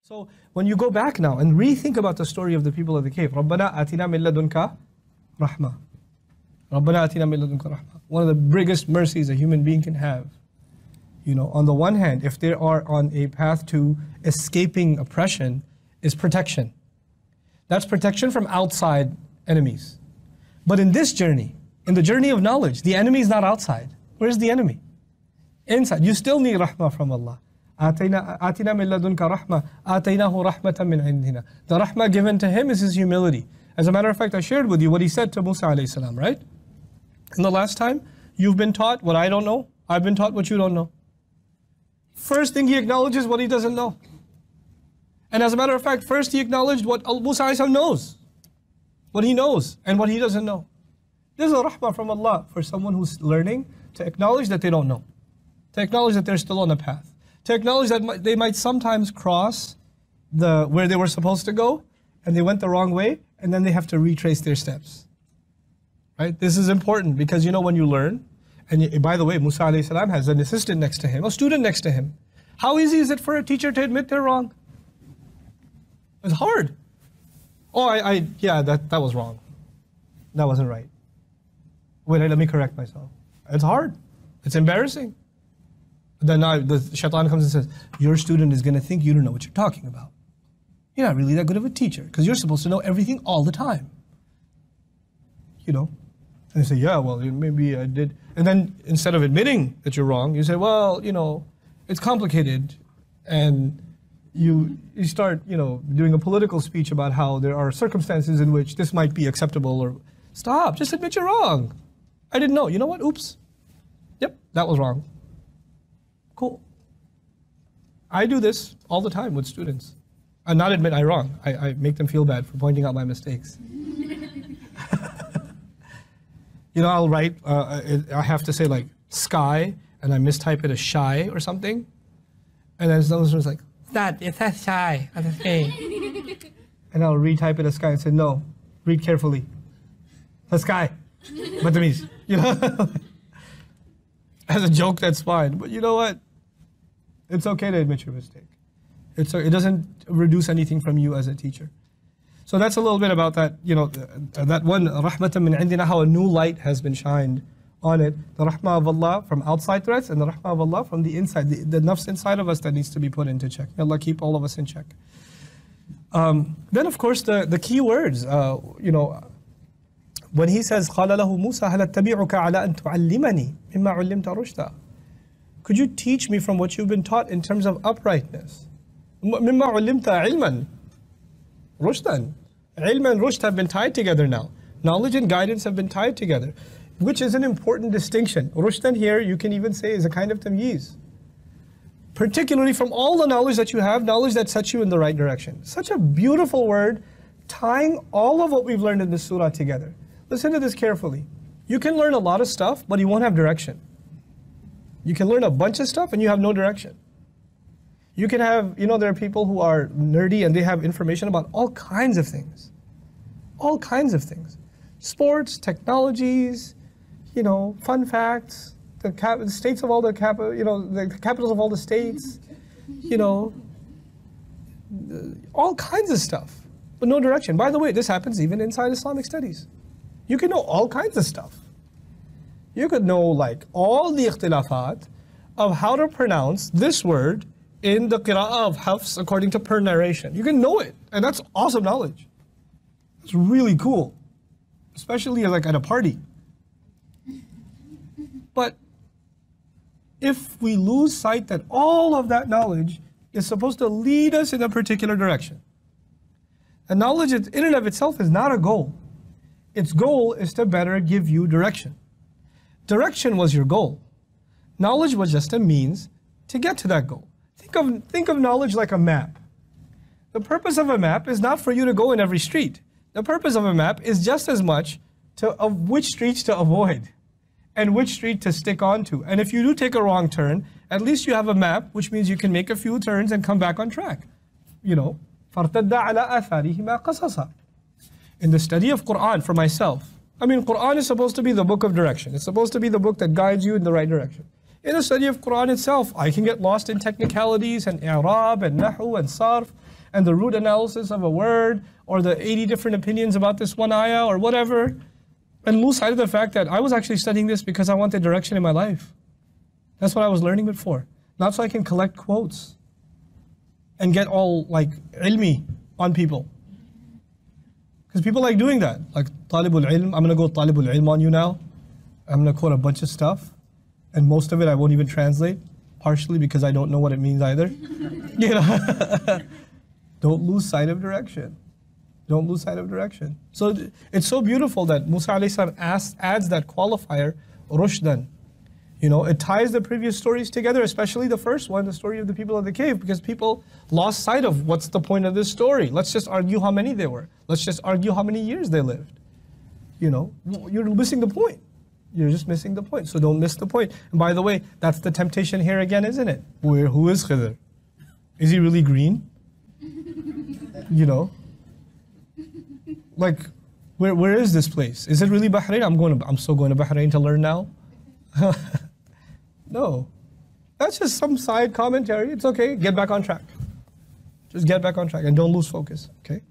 So when you go back now and rethink about the story of the people of the cave, رَبَّنَا آتِنَا مِن لَدُنْكَ رَحْمَةً. رَبَّنَا آتِنَا مِن لَدُنْكَ رَحْمَةً. One of the biggest mercies a human being can have. You know, on the one hand, if they are on a path to escaping oppression, is protection. That's protection from outside enemies. But in this journey, in the journey of knowledge, the enemy is not outside. Where's the enemy? Inside. You still need rahmah from Allah. آتِنَا مِن لَدُنْكَ رَحْمَةً آتَيْنَاهُ رَحْمَةً مِنْ عِنْدِنَا. The rahmah given to him is his humility. As a matter of fact, I shared with you what he said to Musa alayhi salam, right? And the last time, you've been taught what I don't know. I've been taught what you don't know. First thing he acknowledges what he doesn't know. And as a matter of fact, first he acknowledged what Musa alayhi salam knows. What he knows and what he doesn't know. This is a rahmah from Allah for someone who's learning to acknowledge that they don't know. To acknowledge that they're still on the path. To acknowledge that they might sometimes cross where they were supposed to go and they went the wrong way and then they have to retrace their steps. Right? This is important because you know when you learn, and by the way, Musa alayhi salam has an assistant next to him, a student next to him. How easy is it for a teacher to admit they're wrong? It's hard. Oh, yeah, that was wrong. That wasn't right. Wait, let me correct myself. It's hard. It's embarrassing. Then now the shaitan comes and says, your student is going to think you don't know what you're talking about. You're not really that good of a teacher because you're supposed to know everything all the time. You know? And they say, yeah, well, maybe I did. And then instead of admitting that you're wrong, you say, well, you know, it's complicated. And you start, you know, doing a political speech about how there are circumstances in which this might be acceptable or stop, just admit you're wrong. I didn't know. You know what? Oops. Yep, that was wrong. Cool. I do this all the time with students. I not admit I'm wrong. I make them feel bad for pointing out my mistakes. You know, I'll write, I have to say like sky, and I mistype it as shy or something. And then someone's like, it's shy. And I'll retype it as sky and say, no, read carefully. The sky. But that means, you know, as a joke, that's fine. But you know what? It's okay to admit your mistake. It doesn't reduce anything from you as a teacher. So that's a little bit about that, you know, that one, rahmatan min indina, how a new light has been shined on it. The rahmah of Allah from outside threats and the rahmah of Allah from the inside, the nafs inside of us that needs to be put into check. May Allah keep all of us in check. Then of course the key words, you know, when he says, قَالَ لَهُ مُوسَى هَلْ أَتَّبِعُكَ عَلَىٰ أَن تُعَلِّمَنِي مِمَّا عُلِّمْتَ رُشْدًا. Could you teach me from what you've been taught in terms of uprightness? مِمَّا عُلِّمْتَ عِلْمًا رُشْدًا. Ilm and rushd have been tied together now. Knowledge and guidance have been tied together, which is an important distinction. Rushdan here, you can even say, is a kind of tamyiz. Particularly from all the knowledge that you have, knowledge that sets you in the right direction. Such a beautiful word, tying all of what we've learned in this surah together. Listen to this carefully. You can learn a lot of stuff, but you won't have direction. You can learn a bunch of stuff and you have no direction. You can have, you know, there are people who are nerdy and they have information about all kinds of things. All kinds of things. Sports, technologies, you know, fun facts, the states of all the the capitals of all the states, you know, all kinds of stuff, but no direction. By the way, this happens even inside Islamic studies. You can know all kinds of stuff. You could know like all the ikhtilafat of how to pronounce this word in the qira'ah of Hafs according to per narration. You can know it, and that's awesome knowledge. It's really cool, especially like at a party. But if we lose sight that all of that knowledge is supposed to lead us in a particular direction, and knowledge in and of itself is not a goal. Its goal is to better give you direction. Direction was your goal. Knowledge was just a means to get to that goal. Think of knowledge like a map. The purpose of a map is not for you to go in every street. The purpose of a map is just as much of which streets to avoid and which street to stick onto. And if you do take a wrong turn, at least you have a map, which means you can make a few turns and come back on track. You know, فَارْتَدَّ عَلَىٰ آثَارِهِمَا قَصَصًا. In the study of Quran for myself, I mean, Quran is supposed to be the book of direction. It's supposed to be the book that guides you in the right direction. In the study of Quran itself, I can get lost in technicalities and i'rab and nahu and sarf and the root analysis of a word or the 80 different opinions about this one ayah or whatever, and lose sight of the fact that I was actually studying this because I wanted direction in my life. That's what I was learning it for. Not so I can collect quotes and get all like ilmi on people. Because people like doing that. Like talibul ilm, I'm going to go talibul ilm on you now. I'm going to quote a bunch of stuff. And most of it I won't even translate. Partially because I don't know what it means either. You know? Don't lose sight of direction. Don't lose sight of direction. So it's so beautiful that Musa alayhi salam adds that qualifier, rushdan. You know, it ties the previous stories together, especially the first one, the story of the people of the cave, because people lost sight of what's the point of this story. Let's just argue how many there were. Let's just argue how many years they lived. You know, you're missing the point. You're just missing the point. So don't miss the point. And by the way, that's the temptation here again, isn't it? Who is Khidr? Is he really green? You know? Like, where is this place? Is it really Bahrain? I'm still going to Bahrain to learn now. No. That's just some side commentary. It's okay. Get back on track. Just get back on track and don't lose focus. Okay?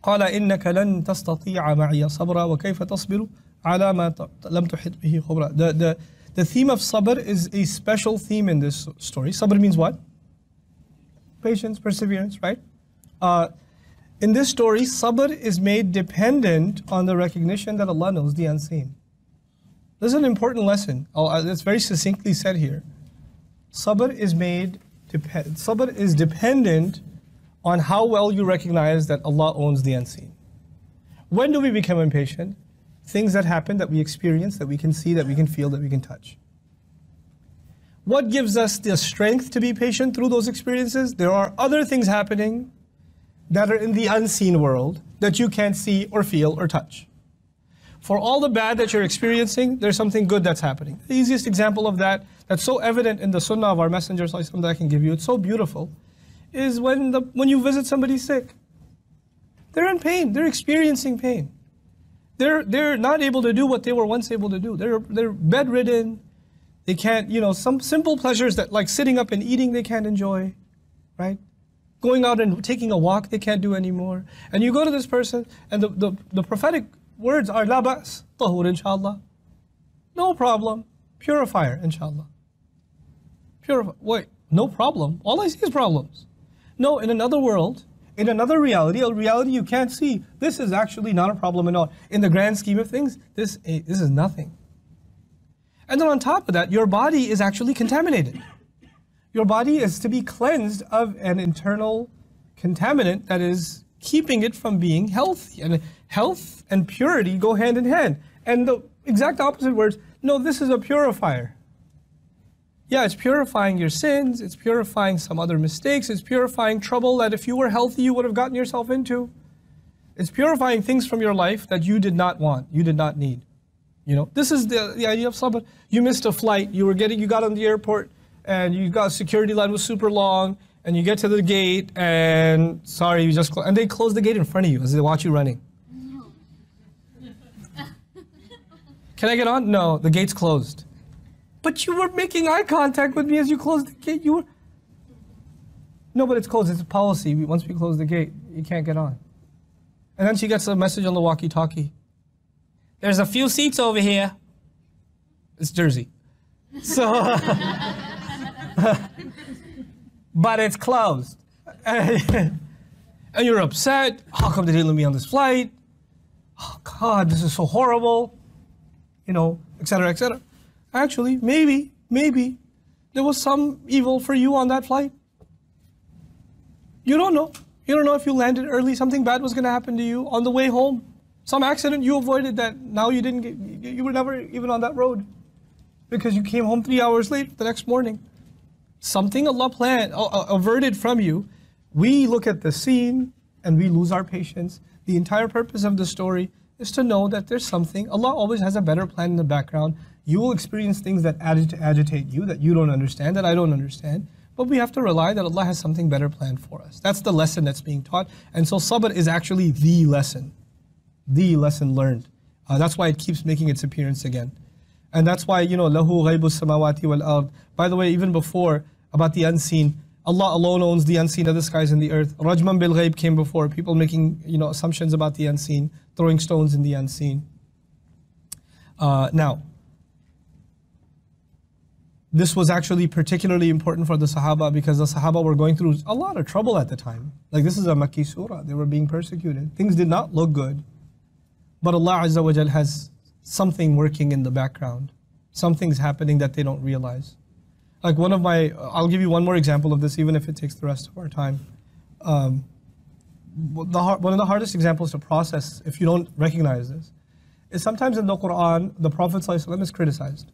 قال إنك لن تستطيع معي صبرا وكيف تصبر على ما لم تحط به خبرا. The theme of sabr is a special theme in this story. Sabr means what? Patience, perseverance, right? In this story, sabr is made dependent on the recognition that Allah knows the unseen. This is an important lesson. It's very succinctly said here. Sabr is dependent on how well you recognize that Allah owns the unseen. When do we become impatient? Things that happen, that we experience, that we can see, that we can feel, that we can touch. What gives us the strength to be patient through those experiences? There are other things happening that are in the unseen world that you can't see or feel or touch. For all the bad that you're experiencing, there's something good that's happening. The easiest example of that, that's so evident in the sunnah of our Messenger that I can give you, it's so beautiful, is when you visit somebody sick. They're in pain, they're experiencing pain. They're not able to do what they were once able to do. They're bedridden. They can't, some simple pleasures that like sitting up and eating they can't enjoy, right? Going out and taking a walk they can't do anymore. And you go to this person and the prophetic words are la ba's, tahur inshallah. No problem. Purifier inshallah. Wait, no problem. All I see is problems. No, in another world, in another reality, a reality you can't see, this is actually not a problem at all. In the grand scheme of things, this is nothing. And then on top of that, your body is actually contaminated. Your body is to be cleansed of an internal contaminant that is keeping it from being healthy. And health and purity go hand in hand. And the exact opposite words, no, this is a purifier. Yeah, it's purifying your sins, it's purifying some other mistakes, it's purifying trouble that if you were healthy you would have gotten yourself into. It's purifying things from your life that you did not want, you did not need. This is the idea of sabr. You missed a flight, you got on the airport and you got security line was super long and you get to the gate and sorry, you just and they close the gate in front of you as they watch you running. Can I get on? No, the gate's closed. But you were making eye contact with me as you closed the gate. No, but it's closed. It's a policy. Once we close the gate, you can't get on. And then she gets a message on the walkie-talkie. There's a few seats over here. It's Jersey. So, but it's closed. And you're upset. How come they didn't let me on this flight? Oh God, this is so horrible. Etc., etc. Actually, maybe there was some evil for you on that flight. You don't know. You don't know if you landed early, something bad was going to happen to you on the way home. Some accident you avoided that now you were never even on that road because you came home 3 hours late the next morning. Something Allah planned, averted from you. We look at the scene and we lose our patience. The entire purpose of the story is to know that there's something. Allah always has a better plan in the background. You will experience things that agitate you, that you don't understand, that I don't understand. But we have to rely that Allah has something better planned for us. That's the lesson that's being taught. And so sabr is actually the lesson learned. That's why it keeps making its appearance again. And that's why, you know, lahu ghaibus samawati wal ard. By the way, even before, about the unseen, Allah alone owns the unseen of the skies and the earth. Rajman bil ghaib came before, people making, you know, assumptions about the unseen, throwing stones in the unseen. Now, this was actually particularly important for the Sahaba because the Sahaba were going through a lot of trouble at the time. Like, this is a Makki surah, they were being persecuted. Things did not look good. But Allah Azza wa Jal has something working in the background. Something's happening that they don't realize. Like I'll give you one more example of this, even if it takes the rest of our time. One of the hardest examples to process, if you don't recognize this, is sometimes in the Quran, the Prophet ﷺ is criticized.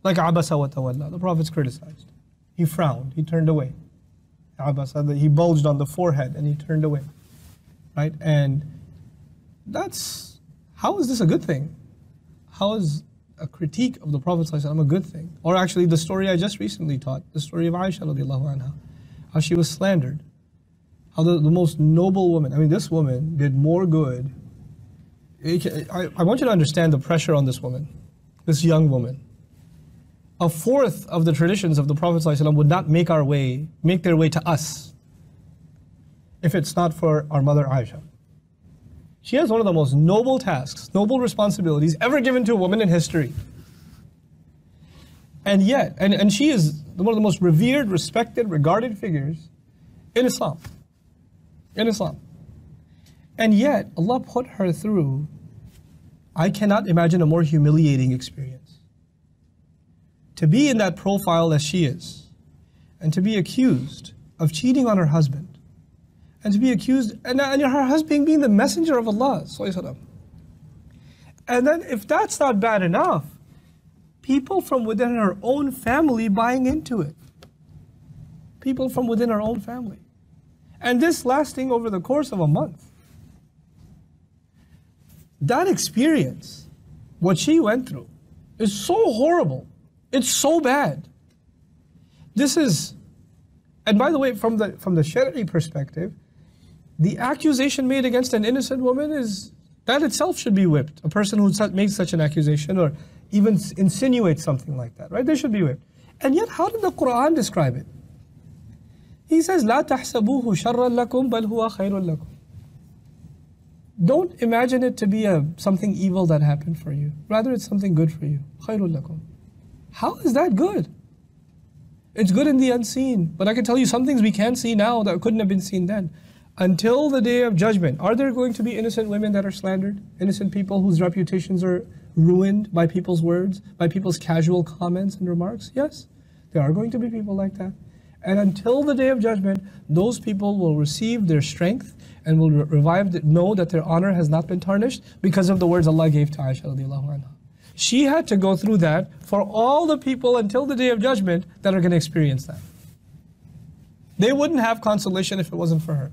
Like Abasa wa Tawalla, the Prophet's criticized. He frowned, he turned away. Abasa, he bulged on the forehead and he turned away. Right? And how is this a good thing? How is a critique of the Prophet ﷺ a good thing? Or actually the story I just recently taught, the story of Aisha radiallahu anha, how she was slandered. How the most noble woman, I mean, this woman did more good. I want you to understand the pressure on this woman, this young woman. A fourth of the traditions of the Prophet ﷺ would not make their way to us if it's not for our mother Aisha. She has one of the most noble tasks, noble responsibilities ever given to a woman in history. And yet, and she is one of the most revered, respected, regarded figures in Islam. In Islam. And yet, Allah put her through, I cannot imagine a more humiliating experience. To be in that profile as she is, and to be accused of cheating on her husband, and to be accused, and her husband being the messenger of Allah, and then if that's not bad enough, people from within her own family buying into it. People from within her own family. And this lasting over the course of a month. That experience, what she went through, is so horrible. It's so bad. This is, and by the way, from the Shari'i perspective, the accusation made against an innocent woman is, that itself should be whipped. A person who makes such an accusation or even insinuates something like that, right? They should be whipped. And yet, how did the Quran describe it? He says, لا تحسبوه شرا لكم بل هو خير لكم. Don't imagine it to be something evil that happened for you. Rather, it's something good for you. خير لكم. How is that good? It's good in the unseen. But I can tell you some things we can't see now that couldn't have been seen then. Until the day of judgment, are there going to be innocent women that are slandered? Innocent people whose reputations are ruined by people's words, by people's casual comments and remarks? Yes, there are going to be people like that. And until the day of judgment, those people will receive their strength and will know that their honor has not been tarnished because of the words Allah gave to Aisha radiallahu anha. She had to go through that for all the people until the day of judgment that are going to experience that. They wouldn't have consolation if it wasn't for her.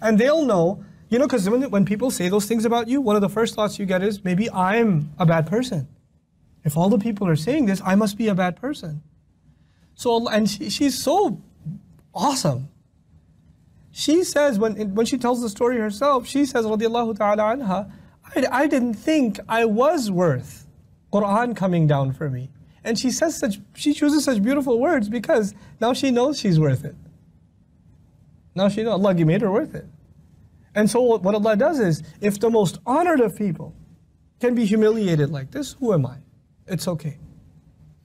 And they'll know, you know, because when people say those things about you, one of the first thoughts you get is, maybe I'm a bad person. If all the people are saying this, I must be a bad person. So, and she's so awesome. She says, when she tells the story herself, she says, radiallahu ta'ala anha, I didn't think I was worth Quran coming down for me. And she chooses such beautiful words because now she knows she's worth it. Now she knows Allah made her worth it. And so what Allah does is, if the most honored of people can be humiliated like this, who am I? It's okay.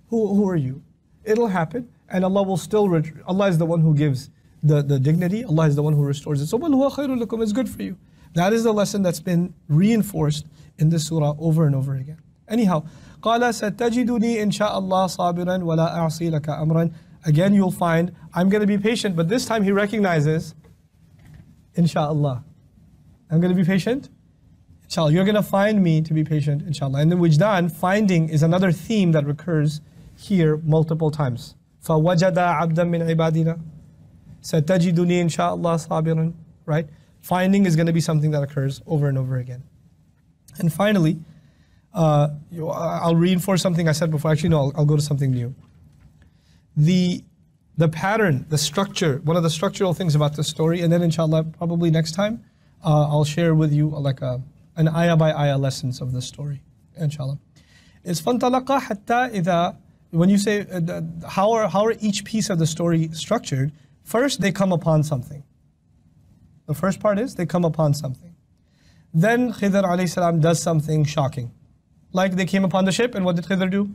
Who are you? It'll happen, and Allah will still, Allah is the one who gives the dignity, Allah is the one who restores it. So, بَلْ هُوَ خَيْرٌ لَكُمْ, it's good for you. That is the lesson that's been reinforced in this surah over and over again. Anyhow, قَالَ سَتَجِدُنِي إِنْ شَاءَ اللَّهِ صَابِرًا وَلَا أَعْصِي لَكَ أَمْرًا. Again, you'll find, I'm going to be patient, but this time he recognizes, insha'Allah. I'm going to be patient, inshallah. You're going to find me to be patient, inshallah. And then wijdan, finding, is another theme that recurs here multiple times. فَوَجَدَ عَبْدًا مِّنْ عِبَادِنَا سَتَجِدُنِي إِنْ شَاءَ اللَّهِ صَابِرًا. Right? Finding is going to be something that occurs over and over again. And finally, I'll reinforce something I said before. Actually, no, I'll go to something new. The pattern, the structure, one of the structural things about this story, and then inshallah, probably next time, I'll share with you like an ayah by ayah lessons of this story, inshallah. Is فَانْطَلَقَا حَتَّى إِذَا, when you say, how are each piece of the story structured? First, they come upon something. The first part is, they come upon something. Then Khidr alayhi salam does something shocking. Like they came upon the ship, and what did Khidr do?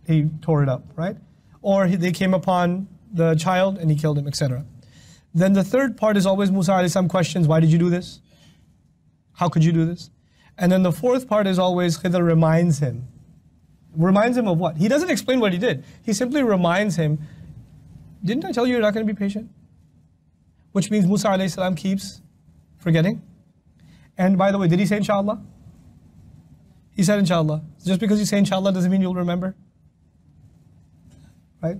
He tore it up, right? Or they came upon the child, and he killed him, etc. Then the third part is always Musa alayhi salam questions, why did you do this? How could you do this? And then the fourth part is always Khidr reminds him. Reminds him of what? He doesn't explain what he did. He simply reminds him, didn't I tell you you're not going to be patient? Which means Musa alayhi salam keeps forgetting. And by the way, did he say inshallah? He said inshallah. Just because you say inshallah doesn't mean you'll remember. Right?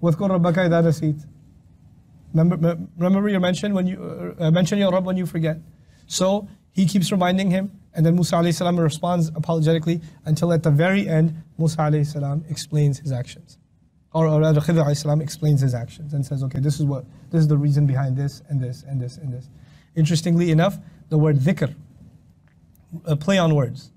وَاذْكُرْ رَبَّكَ إِذَا نَسِيتَ. Remember your mention when you mention your Rabb when you forget. So he keeps reminding him, and then Musa alayhi salam responds apologetically until at the very end Musa alayhi salam explains his actions. Or rather Khidr alayhi salam explains his actions and says, okay, this is the reason behind this and this and this and this. Interestingly enough, the word dhikr, play on words.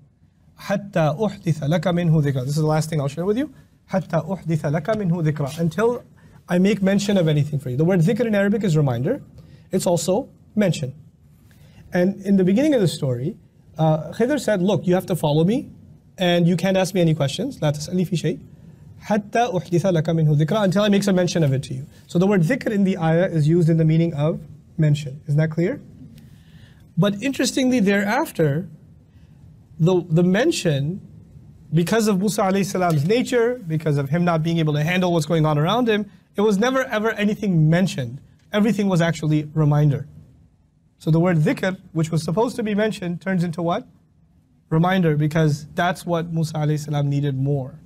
حَتَّى أُحْدِثَ لَكَ مِنْهُ ذِكْرًا. This is the last thing I'll share with you. حَتَّى أُحْدِثَ لَكَ مِنْهُ ذِكْرًا. Until I make mention of anything for you. The word dhikr in Arabic is reminder. It's also mention. And in the beginning of the story, Khidr said, look, you have to follow me, and you can't ask me any questions. لا تسألني في شيء حتى أحدث لك منه ذكرًا, until I make some mention of it to you. So the word dhikr in the ayah is used in the meaning of mention. Is that clear? But interestingly, thereafter, the mention, because of Musa alayhi salam's nature, because of him not being able to handle what's going on around him, it was never ever anything mentioned. Everything was actually reminder. So the word dhikr, which was supposed to be mentioned, turns into what? Reminder, because that's what Musa alayhi salam needed more.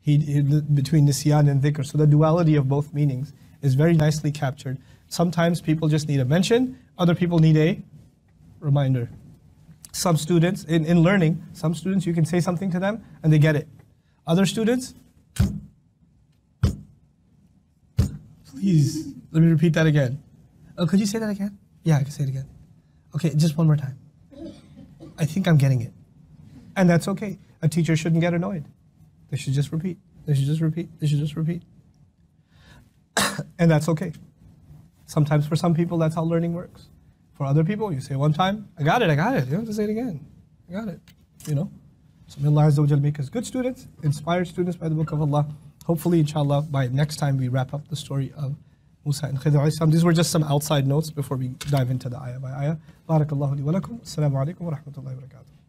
Between nisyan and dhikr. So the duality of both meanings is very nicely captured. Sometimes people just need a mention, other people need a reminder. Some students, in learning, some students you can say something to them and they get it. Other students, please, let me repeat that again. Oh, could you say that again? Yeah, I can say it again. Okay, just one more time. I think I'm getting it. And that's okay. A teacher shouldn't get annoyed. They should just repeat. They should just repeat. They should just repeat. And that's okay. Sometimes for some people, that's how learning works. For other people, you say one time, I got it. You don't have to say it again. I got it. So may Allah Azza wa Jal make us good students, inspired students by the book of Allah. Hopefully, inshallah, by next time we wrap up the story of Musa and Khidr alayhi salam. These were just some outside notes before we dive into the ayah by ayah. Barakallahu li wa lakum. Assalamu alaikum wa rahmatullahi wa barakatuh.